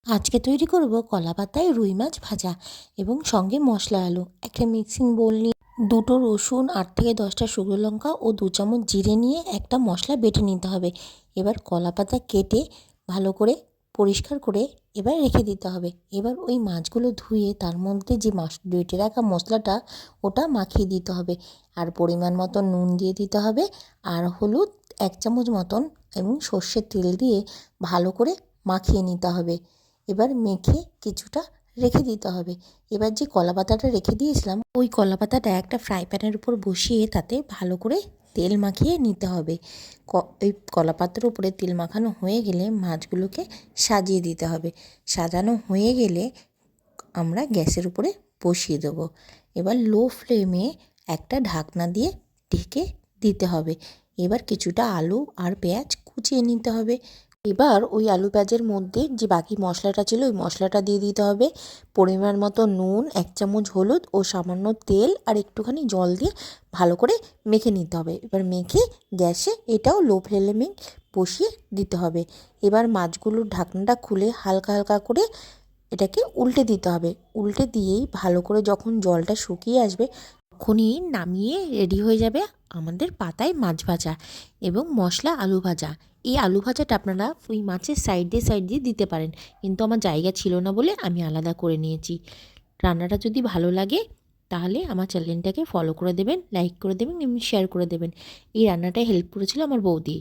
আজকে তৈরি করব কলা পাতায় রুই মাছ ভাজা এবং সঙ্গে মশলা আলু। একটা মিক্সিং বোল নিয়ে দুটো রসুন, 8 থেকে 10টা শুকনো লঙ্কা ও 2 চামচ জিরে নিয়ে একটা মশলা বেটে নিতে হবে। এবার কলা পাতা কেটে ভালো করে পরিষ্কার করে এবার রেখে দিতে হবে। এবার ওই মাছগুলো ধুয়ে তার মধ্যে যে বেটে রাখা মশলাটা ওটা মাখিয়ে দিতে হবে। আর পরিমাণ মতো নুন দিয়ে দিতে হবে, আর হলুদ 1 চামচ মতন, এবং সর্ষের তেল দিয়ে ভালো করে মাখিয়ে নিতে হবে। এবার মেখে কিছুটা রেখে দিতে হবে। এবার যে কলা পাতাটা রেখে দিয়েছিলাম ওই কলা পাতাটা একটা ফ্রাই প্যানের উপর বসিয়ে তাতে ভালো করে তেল মাখিয়ে নিতে হবে। ওই কলা পাতার উপরে তেল মাখানো হয়ে গেলে মাছগুলোকে সাজিয়ে দিতে হবে। সাজানো হয়ে গেলে আমরা গ্যাসের উপরে বসিয়ে দেবো। এবার লো ফ্লেমে একটা ঢাকনা দিয়ে ঢেকে দিতে হবে। এবার কিছুটা আলু আর পেঁয়াজ কুচিয়ে নিতে হবে। এবার ওই আলু পেঁয়াজের মধ্যে যে বাকি মশলাটা ছিল ওই মশলাটা দিয়ে দিতে হবে। পরিমাণ মতো নুন, 1 চামচ হলুদ ও সামান্য তেল আর একটুখানি জল দিয়ে ভালো করে মেখে নিতে হবে। এবার মেখে গ্যাসে এটাও লো ফ্লেমে বসিয়ে দিতে হবে। এবার মাছগুলোর ঢাকনাটা খুলে হালকা হালকা করে এটাকে উল্টে দিতে হবে। উল্টে দিয়েই ভালো করে যখন জলটা শুকিয়ে আসবে তখনই নামিয়ে রেডি হয়ে যাবে আমাদের পাতায় মাছ ভাজা এবং মশলা আলু ভাজা। এই আলু ভাজাটা আপনারা ওই মাছের সাইড দিয়ে দিতে পারেন, কিন্তু আমার জায়গা ছিল না বলে আমি আলাদা করে নিয়েছি। রান্নাটা যদি ভালো লাগে তাহলে আমার চ্যানেলটাকে ফলো করে দেবেন, লাইক করে দেবেন এবং শেয়ার করে দেবেন। এই রান্নাটায় হেল্প করেছিল আমার বৌদি।